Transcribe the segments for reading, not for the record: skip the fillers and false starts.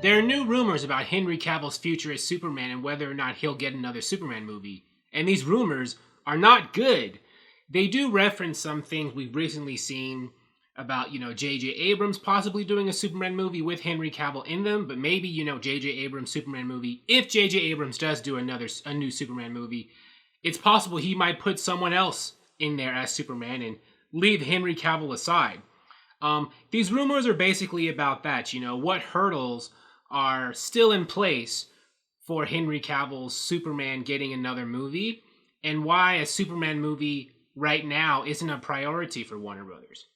There are new rumors about Henry Cavill's future as Superman and whether or not he'll get another Superman movie. And these rumors are not good. They do reference some things we've recently seen about, JJ Abrams possibly doing a Superman movie with Henry Cavill in them, but maybe, JJ Abrams' Superman movie, if JJ Abrams does do a new Superman movie, it's possible he might put someone else in there as Superman and leave Henry Cavill aside. These rumors are basically about that, what hurdles are still in place for Henry Cavill's Superman getting another movie, and why a Superman movie right now isn't a priority for Warner Brothers.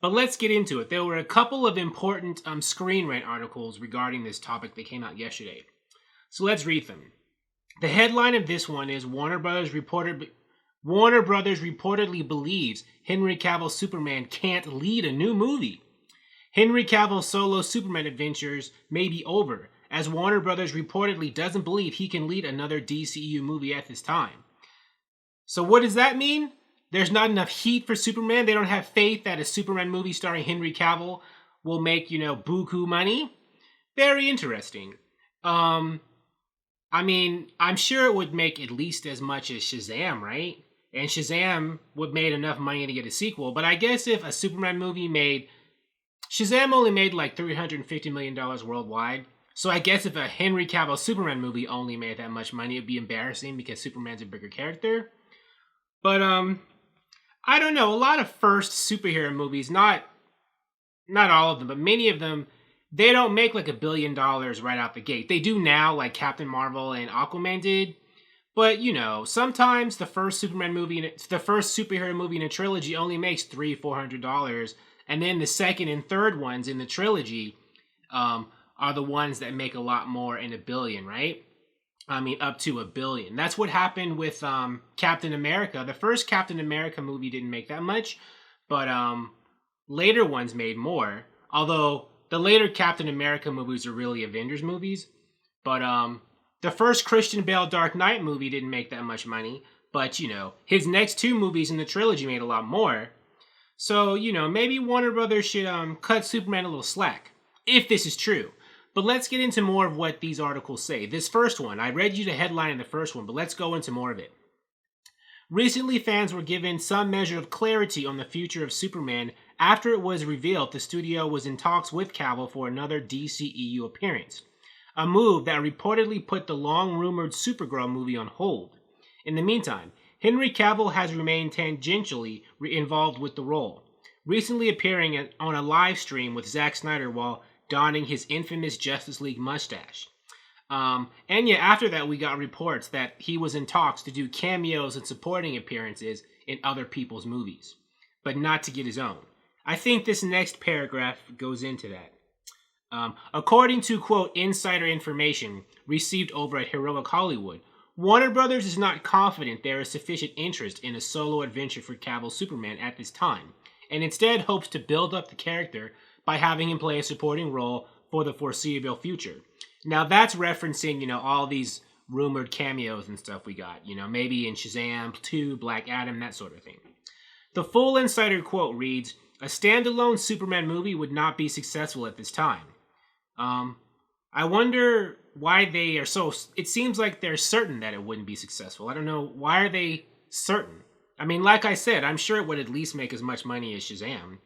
But let's get into it. There were a couple of important Screen Rant articles regarding this topic that came out yesterday. So let's read them. The headline of this one is Warner Brothers reportedly believes Henry Cavill's Superman can't lead a new movie. Henry Cavill's solo Superman adventures may be over, as Warner Brothers reportedly doesn't believe he can lead another DCEU movie at this time. So what does that mean? There's not enough heat for Superman? They don't have faith that a Superman movie starring Henry Cavill will make, buku money? Very interesting. I'm sure it would make at least as much as Shazam, right? And Shazam would made enough money to get a sequel. But I guess if a Superman movie Shazam only made like $350 million worldwide. So I guess if a Henry Cavill Superman movie only made that much money, it'd be embarrassing because Superman's a bigger character. But, I don't know, a lot of first superhero movies, not all of them, but many of them, they don't make like $1 billion right out the gate. They do now, like Captain Marvel and Aquaman did. But, sometimes the first superhero movie in a trilogy only makes $300-400. And then the second and third ones in the trilogy are the ones that make a lot more in $1 billion, right? Up to $1 billion. That's what happened with Captain America. The first Captain America movie didn't make that much, but later ones made more. Although the later Captain America movies are really Avengers movies. But the first Christian Bale Dark Knight movie didn't make that much money. But, his next two movies in the trilogy made a lot more. So, maybe Warner Brothers should cut Superman a little slack, if this is true. But let's get into more of what these articles say. This first one, I read you the headline in the first one, but let's go into more of it. Recently, fans were given some measure of clarity on the future of Superman after it was revealed the studio was in talks with Cavill for another DCEU appearance, a move that reportedly put the long-rumored Supergirl movie on hold. In the meantime, Henry Cavill has remained tangentially involved with the role, recently appearing on a live stream with Zack Snyder while donning his infamous Justice League mustache. After that, we got reports that he was in talks to do cameos and supporting appearances in other people's movies, but not to get his own. I think this next paragraph goes into that. According to, quote, insider information received over at Heroic Hollywood, Warner Brothers is not confident there is sufficient interest in a solo adventure for Cavill's Superman at this time, and instead hopes to build up the character by having him play a supporting role for the foreseeable future. Now that's referencing, all these rumored cameos and stuff we got, maybe in Shazam 2, Black Adam, that sort of thing. The full insider quote reads, a standalone Superman movie would not be successful at this time. I wonder why they are it seems like they're certain that it wouldn't be successful. I don't know, why are they certain? Like I said, I'm sure it would at least make as much money as Shazam.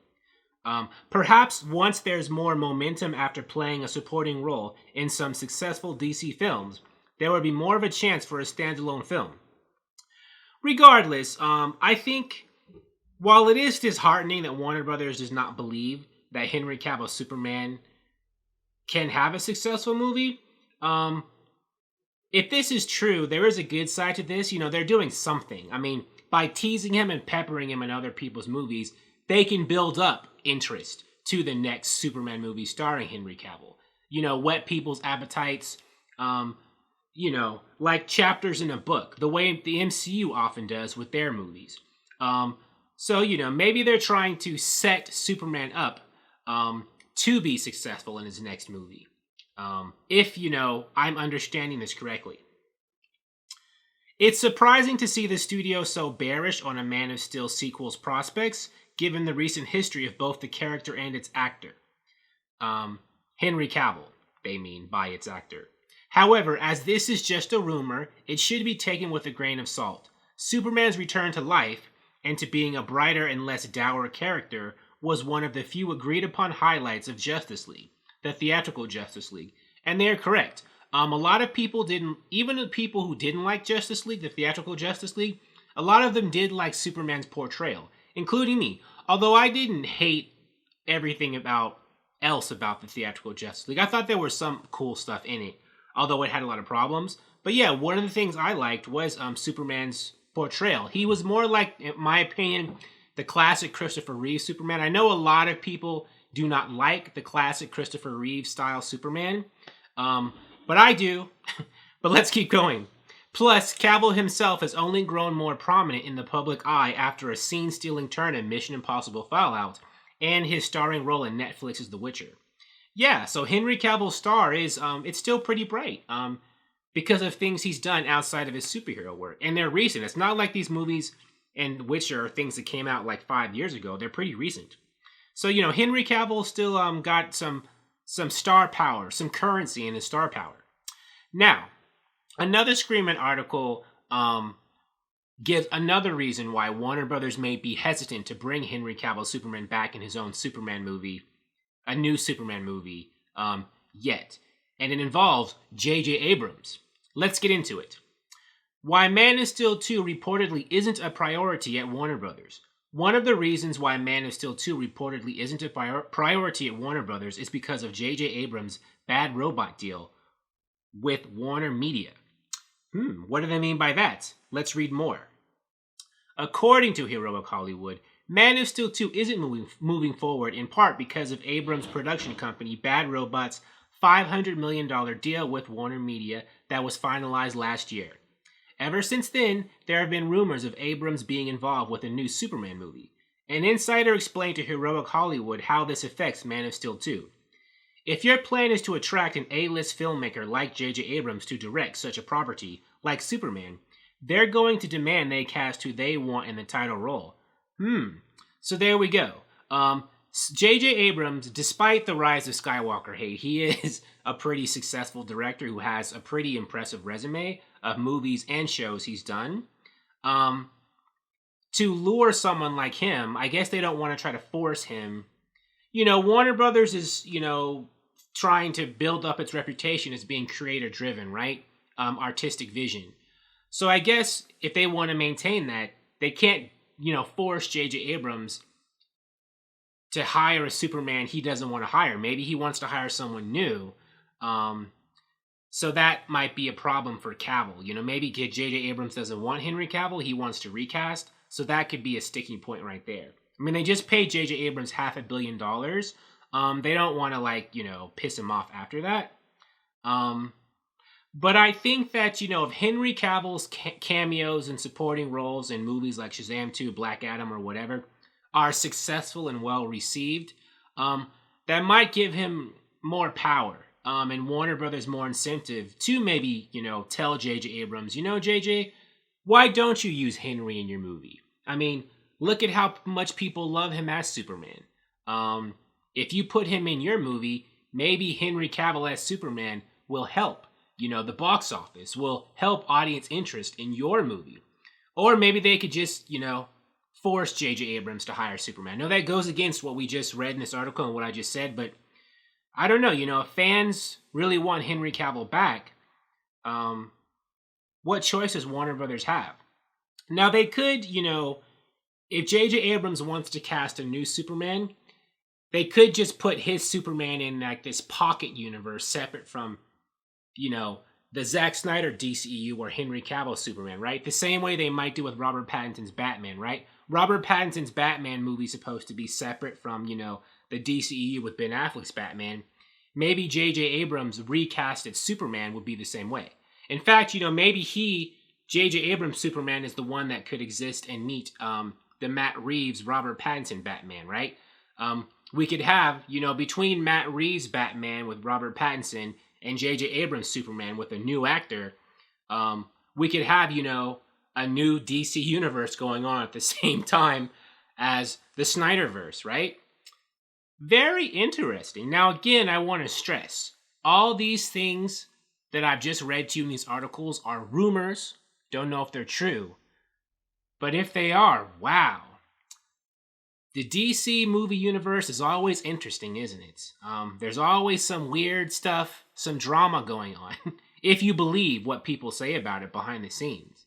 Perhaps once there's more momentum after playing a supporting role in some successful DC films, there would be more of a chance for a standalone film. Regardless, I think while it is disheartening that Warner Brothers does not believe that Henry Cavill Superman can have a successful movie, if this is true, there is a good side to this. They're doing something. By teasing him and peppering him in other people's movies, they can build up interest to the next Superman movie starring Henry Cavill. Whet people's appetites, like chapters in a book, the way the MCU often does with their movies. Maybe they're trying to set Superman up to be successful in his next movie. If, I'm understanding this correctly. It's surprising to see the studio so bearish on a Man of Steel sequel's prospects, given the recent history of both the character and its actor, Henry Cavill. they mean, by its actor. However, as this is just a rumor, it should be taken with a grain of salt. Superman's return to life, and to being a brighter and less dour character, was one of the few agreed upon highlights of Justice League, the theatrical Justice League. And they are correct. A lot of people didn't, even the people who didn't like Justice League, the theatrical Justice League, a lot of them did like Superman's portrayal, including me. Although I didn't hate everything else about the theatrical Justice League. I thought there was some cool stuff in it, although it had a lot of problems. But yeah, one of the things I liked was Superman's portrayal. He was more like, in my opinion, the classic Christopher Reeve Superman. I know a lot of people do not like the classic Christopher Reeve style Superman, but I do. But let's keep going. Plus, Cavill himself has only grown more prominent in the public eye after a scene-stealing turn in Mission Impossible Fallout and his starring role in Netflix's The Witcher. Yeah, so Henry Cavill's star is, it's still pretty bright, because of things he's done outside of his superhero work. And they're recent. It's not like these movies and Witcher are things that came out like 5 years ago. They're pretty recent. So, Henry Cavill still got some star power, some currency in his star power. Now, another Screaming article gives another reason why Warner Brothers may be hesitant to bring Henry Cavill Superman back in his own Superman movie, a new Superman movie, yet. And it involves JJ Abrams. Let's get into it. Why Man of Steel 2 reportedly isn't a priority at Warner Brothers. One of the reasons why Man of Steel 2 reportedly isn't a priority at Warner Brothers is because of JJ Abrams' Bad Robot deal with Warner Media. What do they mean by that? Let's read more. According to Heroic Hollywood, Man of Steel 2 isn't moving forward in part because of Abrams' production company Bad Robot's $500 million deal with Warner Media that was finalized last year. Ever since then, there have been rumors of Abrams being involved with a new Superman movie. An insider explained to Heroic Hollywood how this affects Man of Steel 2. If your plan is to attract an A-list filmmaker like JJ Abrams to direct such a property, like Superman, they're going to demand they cast who they want in the title role. So there we go. JJ Abrams, despite the Rise of Skywalker hate, he is a pretty successful director who has a pretty impressive resume of movies and shows he's done. To lure someone like him, I guess they don't want to try to force him. Warner Brothers is, trying to build up its reputation as being creator-driven, right? Artistic vision. So I guess if they want to maintain that, they can't, force J.J. Abrams to hire a Superman he doesn't want to hire. Maybe he wants to hire someone new. So that might be a problem for Cavill. Maybe J.J. Abrams doesn't want Henry Cavill. He wants to recast. So that could be a sticking point right there. I mean, they just paid J.J. Abrams $500 million. They don't want to, piss him off after that. But I think that, if Henry Cavill's cameos and supporting roles in movies like Shazam 2, Black Adam, or whatever are successful and well received, that might give him more power and Warner Brothers more incentive to maybe, tell J.J. Abrams, J.J., why don't you use Henry in your movie? I mean, look at how much people love him as Superman. If you put him in your movie, maybe Henry Cavill as Superman will help, the box office, will help audience interest in your movie. Or maybe they could just, force J.J. Abrams to hire Superman. No, that goes against what we just read in this article and what I just said, but I don't know, if fans really want Henry Cavill back, what choices Warner Brothers have? Now, they could, if J.J. Abrams wants to cast a new Superman, they could just put his Superman in this pocket universe separate from, the Zack Snyder DCEU or Henry Cavill Superman, right? The same way they might do with Robert Pattinson's Batman, right? Robert Pattinson's Batman movie is supposed to be separate from, the DCEU with Ben Affleck's Batman. Maybe J.J. Abrams recasted Superman would be the same way. In fact, maybe J.J. Abrams Superman is the one that could exist and meet the Matt Reeves, Robert Pattinson Batman, right? We could have, between Matt Reeves' Batman with Robert Pattinson and J.J. Abrams' Superman with a new actor, we could have, a new DC universe going on at the same time as the Snyderverse, right? Very interesting. Now, again, I want to stress, All these things that I've just read to you in these articles are rumors. Don't know if they're true. But if they are, wow. The DC movie universe is always interesting, isn't it? There's always some weird stuff, some drama going on, if you believe what people say about it behind the scenes.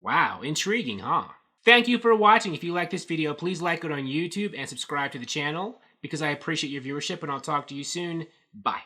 Wow, intriguing, huh? Thank you for watching. If you like this video, please like it on YouTube and subscribe to the channel because I appreciate your viewership, and I'll talk to you soon. Bye.